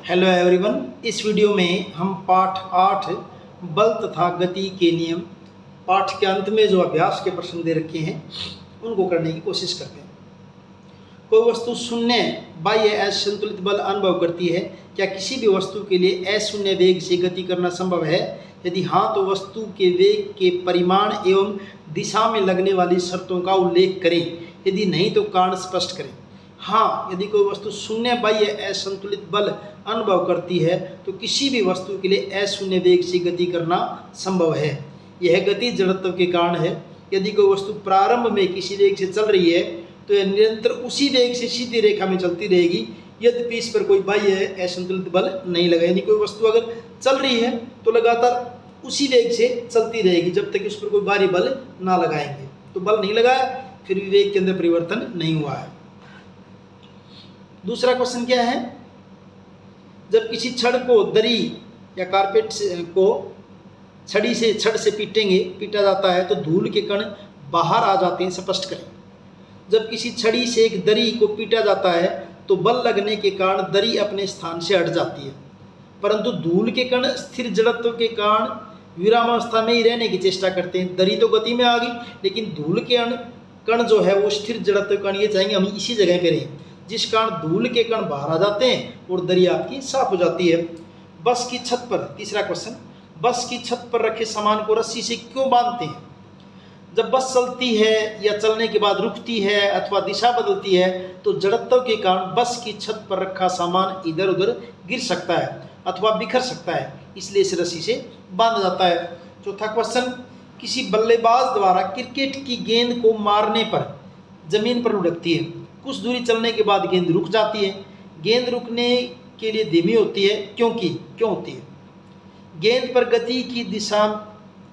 Hello everyone, इस video में हम पाठ 8 बल तथा गति के नियम पाठ के अंत में जो अभ्यास के प्रश्न दे रखे हैं उनको करने की कोशिश करते हैं। कोई वस्तु शून्य बाह्य असंतुलित बल अनुभव करती है। क्या किसी भी वस्तु के लिए अशून्य वेग से गति करना संभव है? यदि हाँ, तो वस्तु के वेग के परिमाण एवं दिशा में लगने वाली शर्तों का उल्लेख करें। यदि नहीं तो कारण स्पष्ट करें। हाँ, यदि कोई वस्तु शून्य बाह्य असंतुलित बल अनुभव करती है तो किसी भी वस्तु के लिए अशून्य वेग से गति करना संभव है। यह गति जड़त्व के कारण है। यदि कोई वस्तु प्रारंभ में किसी वेग से चल रही है तो यह निरंतर उसी वेग से सीधी रेखा में चलती रहेगी, यद्यपि इस पर कोई बाह्य असंतुलित बल नहीं लगा। यानी कोई वस्तु अगर चल रही है तो लगातार उसी वेग से चलती रहेगी जब तक उस पर कोई बाहरी बल ना लगाएंगे। तो बल नहीं लगाया, फिर भी वेग के अंदर परिवर्तन नहीं हुआ है। दूसरा क्वेश्चन क्या है? जब किसी छड़ को दरी या कारपेट को छड़ से पीटा जाता है तो धूल के कण बाहर आ जाते हैं। स्पष्ट करें। जब किसी छड़ी से एक दरी को पीटा जाता है तो बल लगने के कारण दरी अपने स्थान से हट जाती है, परंतु धूल के कण स्थिर जड़त्व के कारण विरामावस्था में ही रहने की चेष्टा करते हैं। दरी तो गति में आ गई, लेकिन धूल के कण जो है वो स्थिर जड़त्व के कारण ये चाहेंगे हम इसी जगह पे रहें, जिस कारण धूल के कण बाहर आ जाते हैं और दरी आपकी साफ हो जाती है। बस की छत पर, तीसरा क्वेश्चन, बस की छत पर रखे सामान को रस्सी से क्यों बांधते हैं? जब बस चलती है या चलने के बाद रुकती है अथवा दिशा बदलती है तो जड़त्व के कारण बस की छत पर रखा सामान इधर उधर गिर सकता है अथवा बिखर सकता है, इसलिए इसे रस्सी से बांधा जाता है। चौथा क्वेश्चन, किसी बल्लेबाज द्वारा क्रिकेट की गेंद को मारने पर जमीन पर लुढ़कती है। कुछ दूरी चलने के बाद गेंद रुक जाती है। गेंद रुकने के लिए धीमी होती है क्यों होती है? गेंद पर गति की दिशा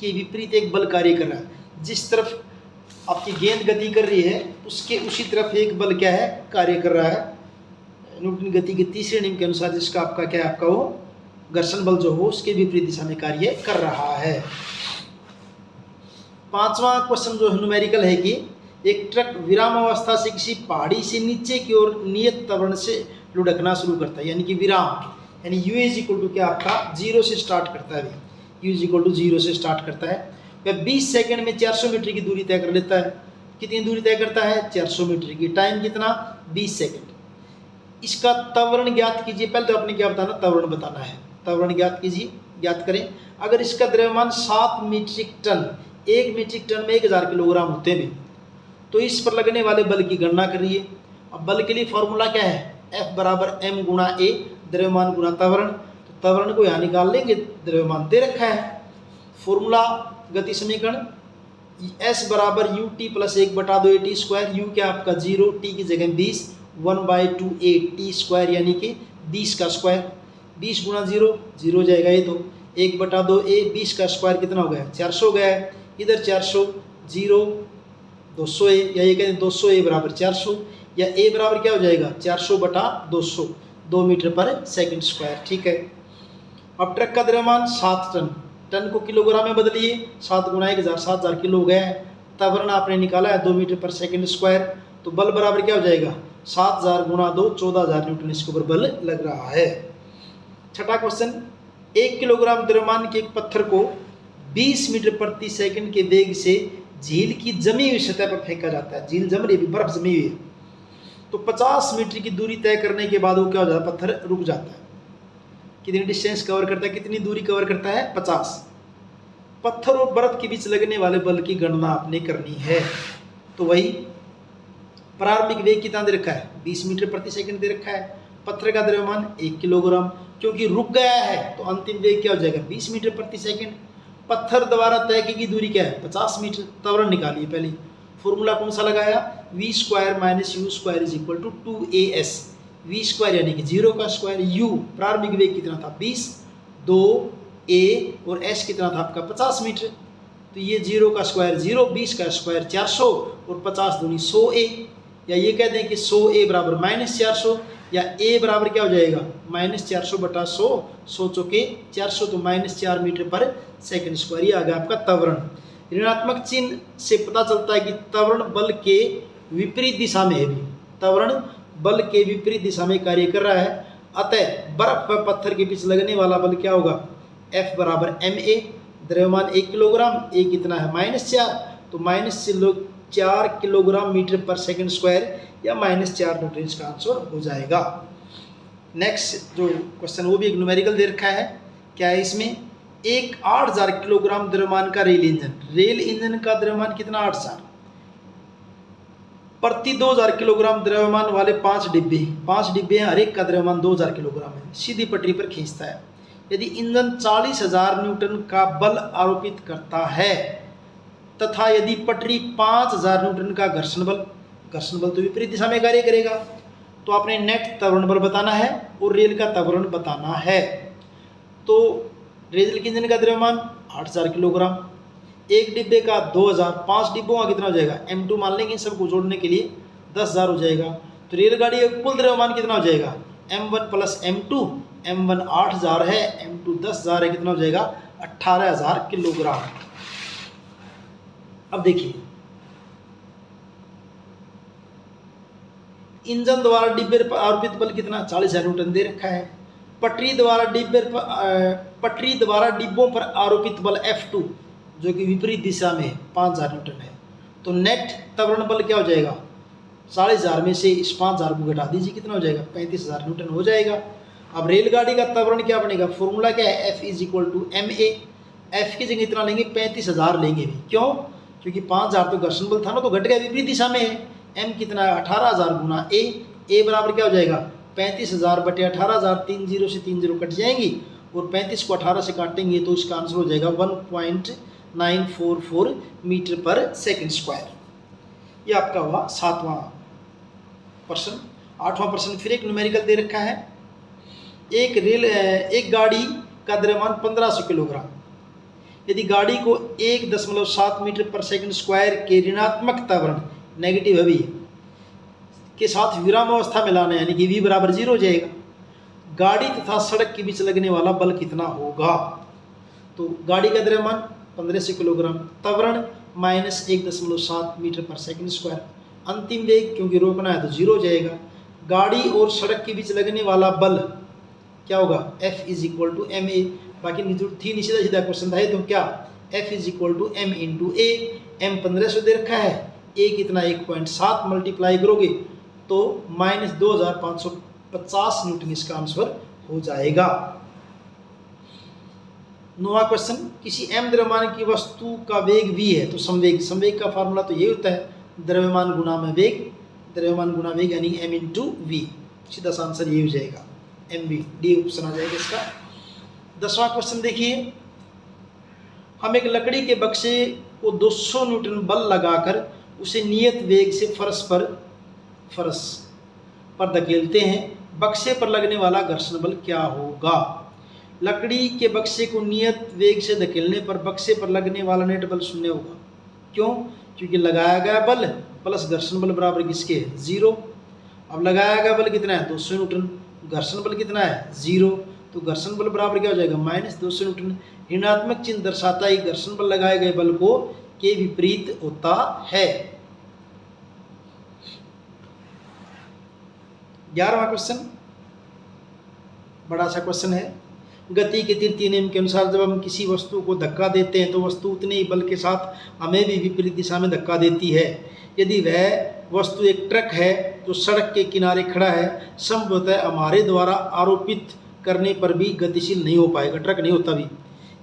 के विपरीत एक बल कार्य कर रहा है। जिस तरफ आपकी गेंद गति कर रही है उसके उसी तरफ एक बल क्या है, कार्य कर रहा है। न्यूटन गति के तीसरे नियम के अनुसार जिसका आपका क्या है, आपका वो घर्षण बल जो हो उसके विपरीत दिशा में कार्य कर रहा है। पांचवा क्वेश्चन जो न्यूमेरिकल है कि एक ट्रक विरामावस्था से किसी पहाड़ी से नीचे की ओर नियत त्वरण से लुढ़कना शुरू करता है, यानी कि विराम, यानी u इज इक्वल टू क्या आपका 0 से स्टार्ट करता है। u इज इक्वल टू 0 से स्टार्ट करता है। वह 20 सेकंड में 400 मीटर की दूरी तय कर लेता है। कितनी दूरी तय करता है? 400 मीटर की। टाइम कितना? 20 सेकंड। इसका त्वरण ज्ञात कीजिए। पहले तो आपने क्या बताना, त्वरण बताना है। त्वरण ज्ञात कीजिए, ज्ञात करें। अगर इसका द्रव्यमान 7 मीट्रिक टन, 1 मीट्रिक टन में 1000 किलोग्राम होते हैं, तो इस पर लगने वाले बल की गणना करिए। अब बल के लिए फॉर्मूला क्या है? F बराबर m गुणा a, द्रव्यमान गुणा त्वरण। तो त्वरण को यहाँ निकाल लेंगे, द्रव्यमान दे रखा है। फॉर्मूला गति समीकरण S बराबर u t plus 1/2 a t square. u क्या आपका 0, t की जगह 20, 1/2 a t स्क्वायर यानी कि 20 का स्क्वायर। 20 गुणा 0, 0 जाएगा ये तो। 1/2 a, 20 का स्क्वायर कितना हो गया? 400 हो गया है। इधर 400, 0, 200 a, या ये कहते हैं 200 a बराबर 400, या a बराबर क्या हो जाएगा? 400/200, 2 मीटर पर सेकंड स्क्वायर। ठीक है। अब ट्रक का द्रव्यमान 7 टन, टन को किलोग्राम में बदलिए। 7 गुणा 1000, 7000 किलो हो गया है। त्वरण आपने निकाला है 2 मीटर पर सेकंड स्क्वायर। तो बल बराबर क्या हो जाएगा? 7000 गुणा 2, 14000 न्यूटन इसके ऊपर बल लग रहा है। छठा क्वेश्चन, 1 किलोग्राम द्रव्यमान के एक पत्थर को 20 मीटर प्रति सेकंड के वेग से झील की जमी हुई सतह पर फेंका जाता है। झील जम रही है, बर्फ जमी हुई है। तो 50 मीटर की दूरी तय करने के बाद वो क्या हो जाता है? पत्थर रुक जाता है। कितनी डिस्टेंस कवर करता है? कितनी दूरी कवर करता है? 50। पत्थर और बर्फ के बीच लगने वाले बल की गणना आपने करनी है। तो वही प्रारंभिक वेग कितना दे रखा है? 20 मीटर प्रति सेकंड दे रखा है। पत्थर का द्रव्यमान 1 किलोग्राम, क्योंकि रुक गया है तो अंतिम वेग क्या हो जाएगा? 20 मीटर प्रति सेकंड। पत्थर द्वारा तय की दूरी क्या है? 50 मीटर। त्वरण निकालिए पहले। फॉर्मूला कौन सा लगाया? v square minus u square is equal to 2as। v square यानी कि 0 का स्क्वायर, u प्रारंभिक वेग कितना था? 20, 2a और s कितना था आपका? 50 मीटर। तो ये 0 का स्क्वायर 0, 20 का स्क्वायर 400 और 50 दूनी 100a, या ये कह दें कि 100a बराबर -400, या a बराबर क्या हो जाएगा? -400/100, 100 चौके 400, तो -4 मीटर पर सेकंड स्क्वायर। ये आ गया आपका त्वरण। ऋणात्मक चिन्ह से पता चलता है कि त्वरण बल के विपरीत दिशा में है। भी त्वरण बल के विपरीत दिशा में कार्य कर रहा है। अतः बर्फ व पत्थर के बीच लगने वाला बल क्या होगा, F बराबर ma, द्रव्यमान 1 किलोग्राम, a कितना है -4, तो -4 किलोग्राम मीटर पर सेकंड स्क्वायर या -4 न्यूटन इसका आंसर हो जाएगा। नेक्स्ट जो क्वेश्चन वो भी एक न्यूमेरिकल दे रखा है, क्या है इसमें, एक 8000 किलोग्राम द्रव्यमान का रेल इंजन का द्रव्यमान कितना 8000, प्रति 2000 किलोग्राम द्रव्यमान वाले 5 डिब्बे हैं, हर एक का द्रव्यमान 2000 किलोग्राम है, सीधी पटरी पर खींचता है। यदि इंजन 40,000 न्यूटन का बल आरोपित करता है तथा यदि पटरी 5000 न्यूटन का घर्षण बल तो विपरीत दिशा में कार्य करेगा, तो आपने नेट त्वरण बल बताना है और रेल का त्वरण बताना है। तो रेल के इंजन का द्रव्यमान 8000 किलोग्राम, एक डिब्बे का 2000, 5 डिब्बों का कितना हो जाएगा, m2 मान लेंगे, सबको जोड़ने के लिए 10,000 हो जाएगा। तो रेलगाड़ी का कुल द्रव्यमान कितना हो जाएगा, m1 प्लस m2, m1 8000 है, m2 10,000 है, कितना हो जाएगा 18,000 किलोग्राम। अब देखिए इंजन द्वारा डिब्बे पर आरोपित बल कितना 40,000 न्यूटन दे रखा है, पटरी द्वारा डिब्बों पर आरोपित बल F2 जो कि विपरीत दिशा में 5000 न्यूटन है। तो नेट त्वरण बल क्या हो जाएगा, 40,000 में से इस 5000 को घटा दीजिए, कितना हो जाएगा 35,000 न्यूटन हो जाएगा। अब रेलगाड़ी का त्वरण क्या बनेगा, फॉर्मूला क्या है, F is equal to ma, F की जगह इतना लेंगे 35,000 लेंगे भी, क्यों, क्योंकि 5000 तो घर्षण बल था ना, तो घट गया, विपरीत दिशा में है। m कितना है 18,000 गुना a बराबर क्या हो जाएगा 35,000 बटे 18,000, 3 0 से 3 0 कट जाएंगी और 35 को 18 से काटेंगे तो इसका आंसर हो जाएगा 1.944 मीटर पर सेकंड स्क्वायर। ये आपका हुआ 7वां प्रश्न। 8वां प्रश्न फिर एक न्यूमेरिकल दे रखा है, एक गाड़ी का द्रव्यमान 1500 किलोग्राम, यदि गाड़ी को 1.7 मीटर पर सेकंड स्क्वायर के ऋणात्मक त्वरण नेगेटिव अभी के साथ विराम अवस्था में लाना है, यानी कि v बराबर 0 हो जाएगा, गाड़ी तथा सड़क के बीच लगने वाला बल कितना होगा। तो गाड़ी का द्रव्यमान 1500 किलोग्राम, त्वरण -1.7 मीटर पर सेकंड स्क्वायर, अंतिम वेग क्योंकि रोकना है तो 0 हो जाएगा। गाड़ी और सड़क के बीच लगने वाला बल क्या होगा, F is equal to ma, बाकी थी नहीं, सीधा क्वेश्चन था, तो क्या F is equal to m into a, m 1500 दे रखा है, a कितना 1.7 मल्टीप्लाई करोगे तो -2550 न्यूटन इसका आंसर हो जाएगा। 9वां क्वेश्चन, किसी m द्रव्यमान की वस्तु का वेग v है, तो संवेग का फार्मूला तो ये होता है द्रव्यमान गुना में वेग, यानी m इंटू वी, सीधा सा आंसर ये हो जाएगा mv, डी ऑप्शन आ जाएगा इसका। 10वां क्वेश्चन देखिए, हम एक लकड़ी के बक्से को 200 न्यूटन बल लगाकर उसे नियत वेग से फर्श पर धकेलते हैं, बक्से पर लगने वाला घर्षण बल क्या होगा। लकड़ी के बक्से को नियत वेग से धकेलने पर बक्से पर लगने वाला नेट बल 0 होगा, क्यों, क्योंकि लगाया गया बल प्लस घर्षण बल बराबर किसके है 0। अब लगाया गया बल कितना है 200 न्यूटन, घर्षण बल कितना है 0, तो घर्षण बल बराबर क्या हो जाएगा -200 न्यूटन। ऋणात्मक चिन्ह दर्शाता है घर्षण बल लगाए गए बल को के विपरीत होता है। 11वां क्वेश्चन बड़ा सा क्वेश्चन है, गति के तृतीय नियम के अनुसार जब हम किसी वस्तु को धक्का देते हैं तो वस्तु उतने ही बल के साथ हमें भी विपरीत दिशा में धक्का देती है। यदि वह वस्तु एक ट्रक है तो सड़क के किनारे खड़ा है, संभवतः हमारे द्वारा आरोपित करने पर भी गतिशील नहीं हो पाएगा, ट्रक नहीं होता भी।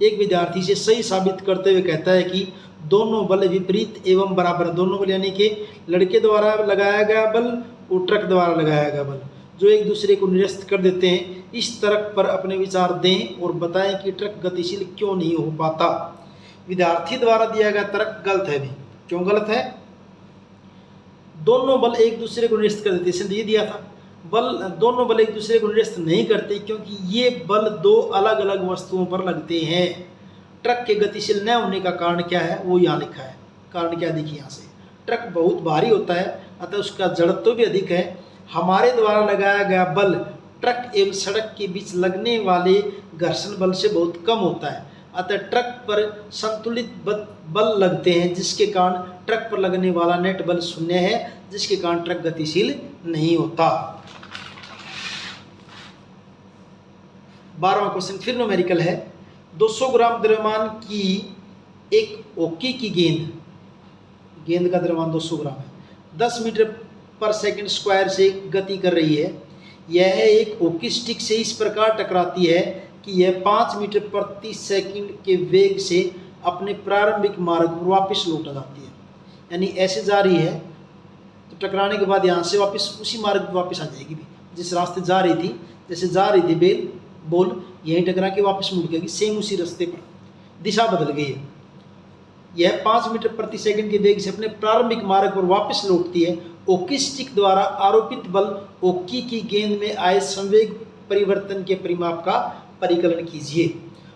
एक विद्यार्थी से सही साबित करते हुए कहता है कि दोनों बल विपरीत एवं बराबर, दोनों बल यानी कि लड़के द्वारा लगाया गया बल और ट्रक द्वारा लगाया गया बल जो एक दूसरे को निरस्त कर देते हैं। इस तर्क पर अपने विचार दें और बताएं कि ट्रक गतिशील क्यों नहीं हो पाता। विद्यार्थी द्वारा दिया गया तर्क गलत है भी, क्यों गलत है, दोनों बल एक दूसरे को निरस्त कर देते, इसने ये दिया था दोनों बल एक दूसरे को निरस्त नहीं करते क्योंकि ये बल दो अलग अलग वस्तुओं पर लगते हैं। ट्रक के गतिशील न होने का कारण क्या है वो यहाँ लिखा है, कारण क्या देखिए यहाँ से, ट्रक बहुत भारी होता है अतः उसका जड़त्व भी अधिक है। हमारे द्वारा लगाया गया बल ट्रक एवं सड़क के बीच लगने वाले घर्षण बल से बहुत कम होता है, अतः ट्रक पर संतुलित बल लगते हैं जिसके कारण ट्रक पर लगने वाला नेट बल 0 है, जिसके कारण ट्रक गतिशील नहीं होता। 12वां क्वेश्चन फिर न्यूमेरिकल है। 200 ग्राम द्रव्यमान की एक हॉकी की गेंद का द्रव्यमान 200 ग्राम है, 10 मीटर पर सेकंड स्क्वायर से गति कर रही है। यह एक हॉकी स्टिक से इस प्रकार टकराती है कि यह 5 मीटर प्रति सेकंड के वेग से अपने प्रारंभिक मार्ग पर वापस लौट जाती है। यानी ऐसे जा रही है तो टकराने के बाद यहाँ से वापस उसी मार्ग पर वापस आ जाएगी, जिस रास्ते जा रही थी, जैसे जा रही थी बॉल यहीं टकरा के वापस मुड़ जाएगी, सेम उसी रास्ते पर, दिशा बदल गई है। यह 5 मीटर प्रति सेकंड के वेग से अपने प्रारंभिक मार्ग पर वापस लौटती है। हॉकी स्टिक द्वारा आरोपित बल हॉकी की गेंद में आए संवेग परिवर्तन के परिमाप का परिकलन कीजिए।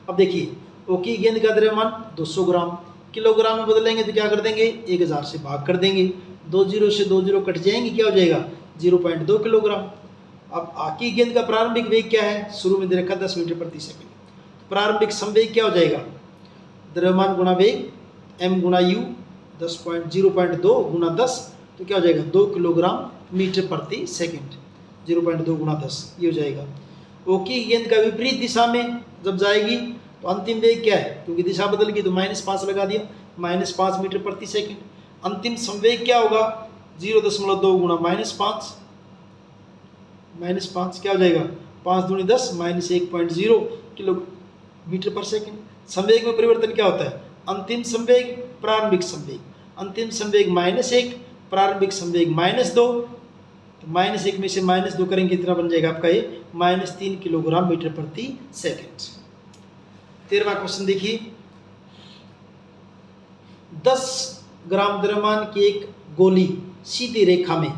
अब देखिए, हॉकी गेंद का द्रव्यमान 200 ग्राम, किलोग्राम में बदलेंगे तो क्या कर देंगे, 1000 से भाग कर देंगे, 2 जीरो से 2 जीरो कट जाएंगे, क्या हो जाएगा 0.2 किलोग्राम। अब हॉकी गेंद का प्रारंभिक वेग क्या है, शुरू में दे रखा 10 मीटर प्रति सेकंड। प्रारंभिक संवेग क्या हो जाएगा, द्रव्यमान गुणा वेग m गुणा u 0.2 गुणा 10, तो क्या हो जाएगा 2 किलोग्राम मीटर प्रति सेकंड, 0.2 गुणा 10 ये हो जाएगा। हॉकी गेंद का विपरीत दिशा में जब जाएगी तो अंतिम वेग क्या है, क्योंकि दिशा बदल गई तो -5 लगा दिया, -5 मीटर प्रति सेकंड। अंतिम संवेग क्या होगा, 0.2 गुणा -5, -5 क्या हो जाएगा 5 दूनी 10 -1.0 किलोमीटर पर सेकंड। संवेग में परिवर्तन क्या होता है, अंतिम संवेग प्रारंभिक संवेग, अंतिम संवेग -1 प्रारंभिक संवेग -2, तो -1 में से -2 करेंगे कितना बन जाएगा आपका ये -3 किलोग्राम मीटर प्रति सेकंड। 13वां क्वेश्चन देखिए, 10 ग्राम द्रव्यमान की एक गोली सीधी रेखा में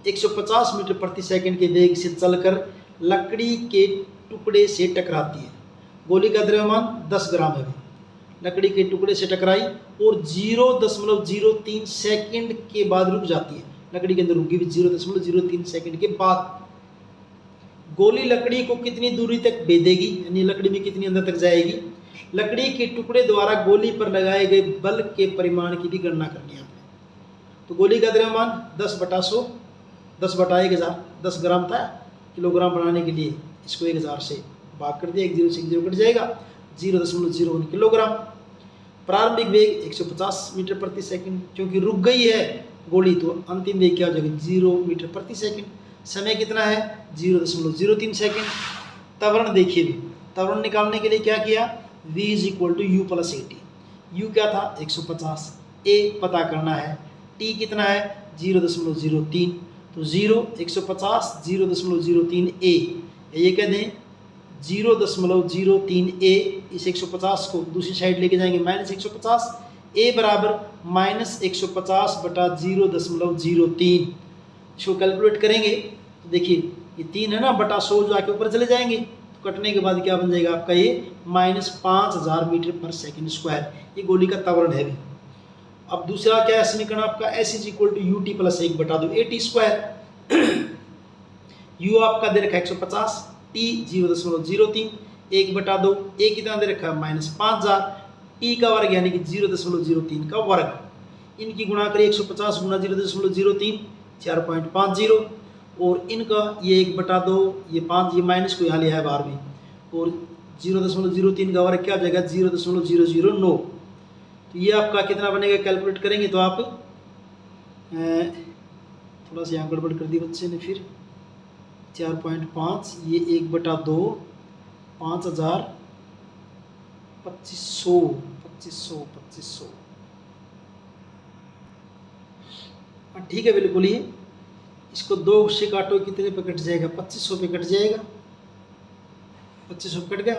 150 मीटर प्रति सेकंड के वेग से चलकर लकड़ी के टुकड़े से टकराती है। गोली का द्रव्यमान 10 ग्राम है, लकड़ी के टुकड़े से टकराई और 0.03 सेकंड के बाद रुक जाती है, लकड़ी के अंदर रुकी भी 0.03 सेकंड के बाद। गोली लकड़ी को कितनी दूरी तक भेदेगी, यानी लकड़ी में कितनी अंदर तक जाएगी। लकड़ी के टुकड़े द्वारा गोली पर लगाए गए बल के परिमाण की भी गणना करनी है आपने। तो गोली का द्रव्यमान 10/100, 10/1000, 10 ग्राम था, किलोग्राम बनाने के लिए इसको 1000 से भाग कर दिया, 1 जीरो से 1 जीरो कट जाएगा, 0.01 किलोग्राम। प्रारंभिक वेग 150 मीटर प्रति सेकंड, क्योंकि रुक गई है गोली तो अंतिम वेग क्या हो जाएगा 0 मीटर प्रति सेकंड। समय कितना है 0.03 सेकंड। त्वरण देखिए, त्वरण निकालने के लिए क्या किया, v = u + at। u क्या था 150, a पता करना है, t कितना है 0.03, तो 150 0.03 a, ये कह दें 0.03 a, इस 150 को दूसरी साइड लेके जाएंगे -150, a बराबर -150/0.03। इसको कैलकुलेट करेंगे तो देखिए ये 3 है ना, बटा 100 जो आके ऊपर चले जाएंगे, तो कटने के बाद क्या बन जाएगा आपका ये -5000 मीटर पर सेकंड स्क्वायर। ये गोली का त्वरण है भी। अब दूसरा क्या है समीकरण आपका, s = ut + 1/2 at²। u आपका दे रखा है 150, t 0.03, 1/2, a कितना दे रखा है -5000, t का वर्ग यानी कि 0.03 का वर्ग। इनकी गुणा करिए 150 गुणा 0.03 4.50, और इनका ये 1/2, ये 5, ये माइनस को यहाँ लिया है बाहर भी, और 0.03 का वर्ग क्या हो जाएगा 0.009। तो ये आपका कितना बनेगा, कैलकुलेट करेंगे तो आप थोड़ा सा यहाँ गड़बड़ कर दी बच्चे ने, फिर 4.5, ये 1/2, 5000, 2500। हाँ ठीक है बिल्कुल, ये इसको 2 से काटो कितने पे कट जाएगा, 2500 पे कट जाएगा, 2500 कट गया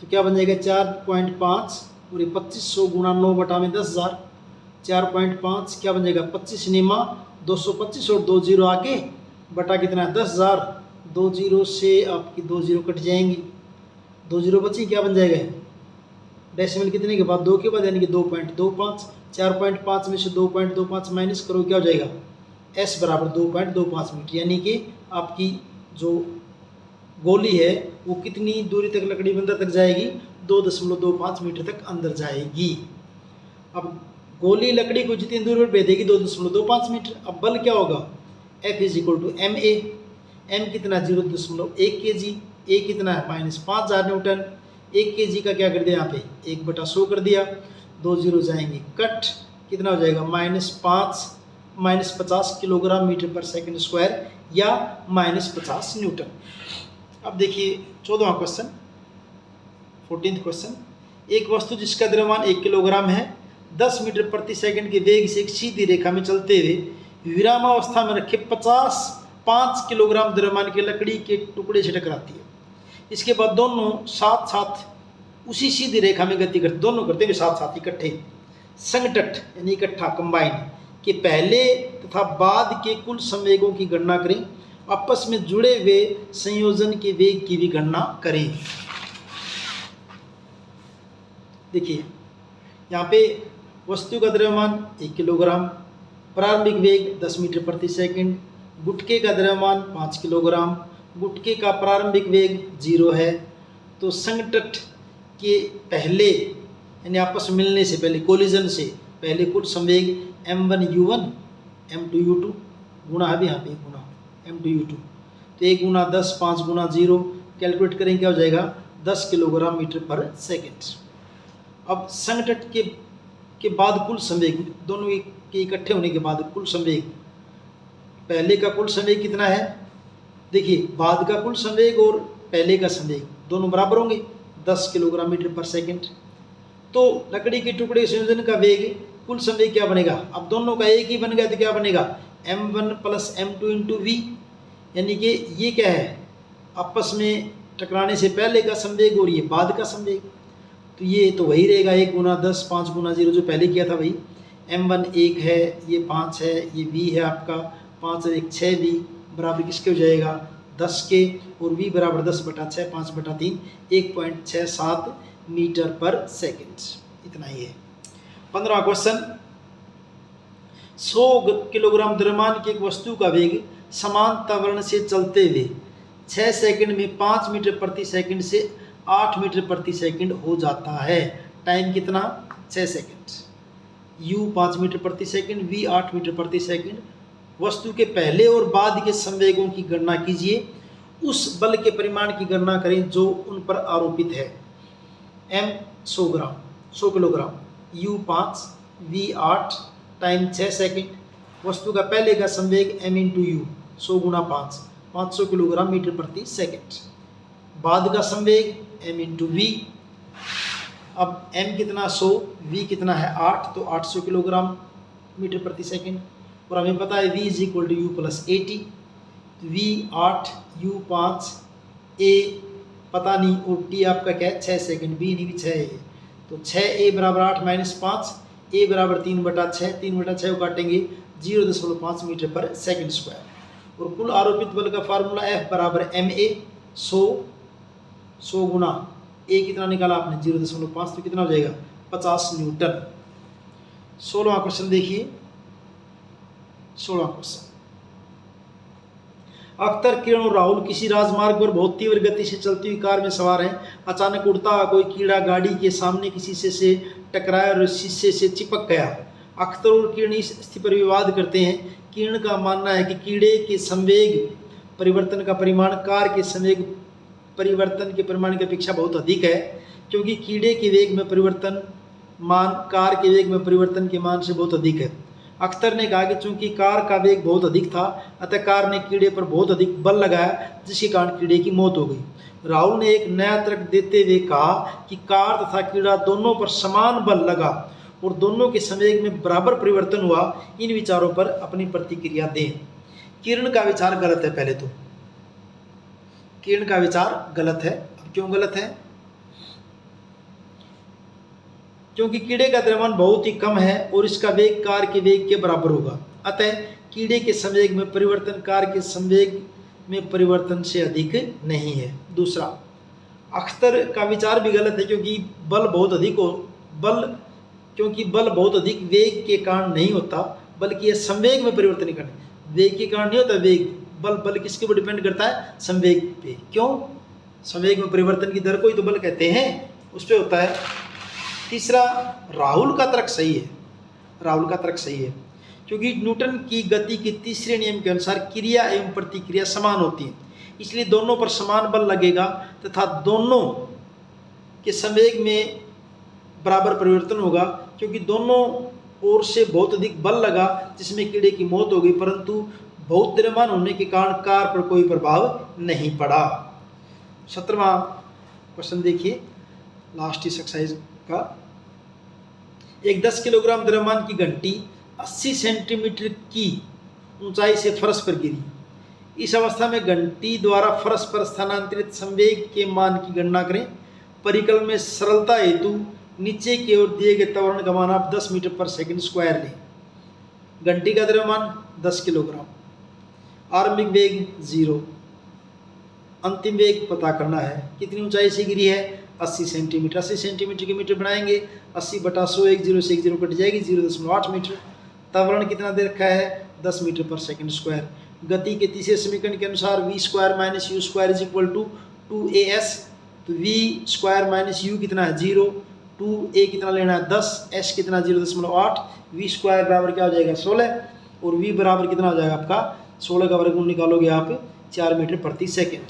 तो क्या बन जाएगा 4.5, और ये 2500 गुणा 9 बटा में 10,000, 4.5 क्या बन जाएगा 25 निमा 225 और 2 जीरो आके बटा कितना 10,000, 2 जीरो से आपकी 2 जीरो कट जाएंगी, 2 जीरो बची, क्या बन जाएगा डेसिमल कितने के बाद 2 के बाद, यानी कि 2.25। 4.5 में से 2.25 माइनस करो क्या हो जाएगा, s बराबर 2.25 मीटर, यानी कि आपकी जो गोली है वो कितनी दूरी तक लकड़ी में अंदर तक जाएगी, 2.25 मीटर तक अंदर जाएगी। अब गोली लकड़ी को जितनी दूरी पर भेजेगी 2.25 मीटर। अब बल क्या होगा, F = ma, m कितना 0.1 kg, ए कितना है -5000 न्यूटन। 1 kg का क्या कर दिया यहाँ पे 1/100 कर दिया, 2 जीरो जाएंगे कट, कितना हो जाएगा -50 किलोग्राम मीटर पर सेकंड स्क्वायर या -50 न्यूटन। अब देखिए 14वां क्वेश्चन, 14th क्वेश्चन। एक वस्तु जिसका द्रव्यमान 1 किलोग्राम है 10 मीटर प्रति सेकंड के वेग से एक सीधी रेखा में चलते हुए विरामावस्था में रखे 5 किलोग्राम द्रव्यमान के लकड़ी के टुकड़े से टकराती है। इसके बाद दोनों साथ साथ उसी सीधी रेखा में गति करते, दोनों करते हुए साथ साथ इकट्ठे संगठट यानी इकट्ठा कंबाइन के पहले तथा बाद के कुल संवेगों की गणना करें। आपस में जुड़े हुए संयोजन के वेग की भी गणना करें। देखिए यहाँ पे वस्तु का द्रव्यमान 1 किलोग्राम, प्रारंभिक वेग 10 मीटर प्रति सेकंड, गुटके का द्रव्यमान 5 किलोग्राम, गुटके का प्रारंभिक वेग 0 है। तो संगठट के पहले यानी आपस में मिलने से पहले, कोलिजन से पहले कुल संवेग m1u1 m2u2 गुणा है भी यहाँ पे गुणा m2u2, तो 1 गुणा 10 5 गुणा 0 कैलकुलेट करेंगे क्या हो जाएगा 10 किलोग्राम मीटर पर सेकेंड। अब संगठट के बाद कुल संवेग, दोनों के इकट्ठे होने के बाद कुल संवेग, पहले का कुल संवेग कितना है, देखिए बाद का कुल संवेग और पहले का संवेग दोनों बराबर होंगे 10 किलोग्राम मीटर पर सेकंड। तो लकड़ी के टुकड़े संयोजन का वेग कुल संवेग क्या बनेगा, अब दोनों का एक ही बन गया तो क्या बनेगा m1 + m2 × v, यानी कि ये क्या है आपस में टकराने से पहले का संवेग और ये बाद का संवेग, तो ये तो वही रहेगा 1 गुणा 10 5 गुणा 0 जो पहले किया था भाई। m1 1 है, ये 5 है, ये v है आपका 5 और 1 6v बराबर किसके हो जाएगा 10 के, और v बराबर 10/6 5/3 1.67 मीटर पर सेकंड। इतना ही है। 15वां क्वेश्चन, 100 किलोग्राम द्रव्यमान की एक वस्तु का वेग समान त्वरण से चलते हुए 6 सेकंड में 5 मीटर प्रति सेकंड से 8 मीटर प्रति सेकंड हो जाता है। टाइम कितना 6 सेकंड, u 5 मीटर प्रति सेकंड, v 8 मीटर प्रति सेकंड। वस्तु के पहले और बाद के संवेगों की गणना कीजिए, उस बल के परिमाण की गणना करें जो उन पर आरोपित है। m 100 kilogram, u 5, v 8, time 6 second. वस्तु का पहले का संवेग m × u 100 गुणा 5 500 किलोग्राम मीटर प्रति सेकंड। बाद का संवेग m × v, अब m कितना 100, v कितना है 8, तो 800 किलोग्राम मीटर प्रति सेकंड। और हमें पता है v = u + 80, v 8 u 5 a पता नहीं और t आपका क्या है 6 सेकंड, b नहीं भी 6 है, तो 6a = 8 - 5 a = 3/6, 3/6 को काटेंगे 0.5 मीटर पर सेकंड स्क्वायर। और कुल आरोपित बल का फार्मूला F = ma 100 गुणा a कितना निकाला आपने 0.5, तो कितना हो जाएगा 50 न्यूटन। 16वां क्वेश्चन देखिए, 16वां क्वेश्चन, अख्तर, किरण और राहुल किसी राजमार्ग पर बहुत तीव्र गति से चलती हुई कार में सवार हैं। अचानक उड़ता हुआ कोई कीड़ा गाड़ी के सामने किसी शीशे से टकराया और शीशे से चिपक गया। अख्तर और किरण इस स्थिति पर विवाद करते हैं। किरण का मानना है कि कीड़े के संवेग परिवर्तन का परिमाण कार के संवेग परिवर्तन के परिमाण की अपेक्षा बहुत अधिक है, क्योंकि कीड़े के वेग में परिवर्तन मान कार के वेग में परिवर्तन के मान से बहुत अधिक है। अख्तर ने कहा कि चूंकि कार का वेग बहुत अधिक था, अतः कार ने कीड़े पर बहुत अधिक बल लगाया, जिसके कारण कीड़े की मौत हो गई। राहुल ने एक नया तर्क देते हुए कहा कि कार तथा कीड़ा दोनों पर समान बल लगा और दोनों के संवेग में बराबर परिवर्तन हुआ। इन विचारों पर अपनी प्रतिक्रिया दें। किरण का विचार गलत है। पहले तो किरण का विचार गलत है। अब क्यों गलत है? क्योंकि कीड़े का द्रव्यमान बहुत ही कम है और इसका वेग कार के वेग के बराबर होगा, अतः कीड़े के संवेग में परिवर्तन कार के संवेग में परिवर्तन से अधिक नहीं है। दूसरा, अख्तर का विचार भी गलत है, क्योंकि बल बहुत अधिक वेग के कारण नहीं होता, बल्कि यह संवेग में परिवर्तन के कारण, वेग के कारण नहीं होता। वेग बल किसके ऊपर डिपेंड करता है? संवेग पे। क्यों? संवेग में परिवर्तन की दर को ही तो बल कहते हैं, उस पर होता है। तीसरा, राहुल का तर्क सही है, क्योंकि न्यूटन की गति के तीसरे नियम के अनुसार क्रिया एवं प्रतिक्रिया समान होती है, इसलिए दोनों पर समान बल लगेगा तथा दोनों के संवेग में बराबर परिवर्तन होगा, क्योंकि दोनों ओर से बहुत अधिक बल लगा जिसमें कीड़े की मौत हो गई, परंतु बहुत द्रव्यमान होने के कारण कार पर कोई प्रभाव नहीं पड़ा। 17वां क्वेश्चन देखिए, लास्ट इस एक्सरसाइज का। एक 10 किलोग्राम द्रव्यमान की घंटी 80 सेंटीमीटर की ऊंचाई से फर्श पर गिरी। इस अवस्था में घंटी द्वारा फर्श पर स्थानांतरित संवेग के मान की गणना करें। परिकल में सरलता हेतु नीचे की ओर दिए गए त्वरण का मान आप 10 मीटर पर सेकंड स्क्वायर लें। घंटी का द्रव्यमान 10 किलोग्राम, आरंभिक वेग 0, अंतिम वेग पता करना है। कितनी ऊंचाई से गिरी है? 80 सेंटीमीटर। 80 सेंटीमीटर के मीटर बनाएंगे, 80/100, 1 0 से 1 0 कट जाएगी, 0.8 मीटर। त्वरण कितना दे रखा है? 10 मीटर पर सेकंड स्क्वायर। गति के तीसरे समीकरण के अनुसार v² - u² = 2as, तो v² - u कितना है? 0, 2a कितना लेना है? 10, s कितना? 0.8, v² बराबर क्या हो जाएगा? 16, और v बराबर कितना हो जाएगा आपका? 16 का वर्गमूल निकालोगे आप 4 मीटर प्रति सेकेंड।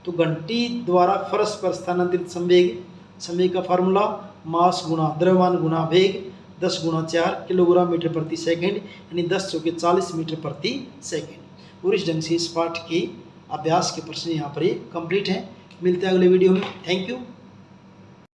तो घंटी द्वारा फर्श पर स्थानांतरित संवेग का फार्मूला मास गुणा द्रव्यमान गुणा वेग 10 × 4 किलोग्राम मीटर प्रति सेकेंड, यानी 10 × 40 मीटर प्रति सेकेंड। और इस ढंग से इस पाठ के अभ्यास के प्रश्न यहाँ पर ये कंप्लीट हैं। मिलते हैं अगले वीडियो में। Thank you.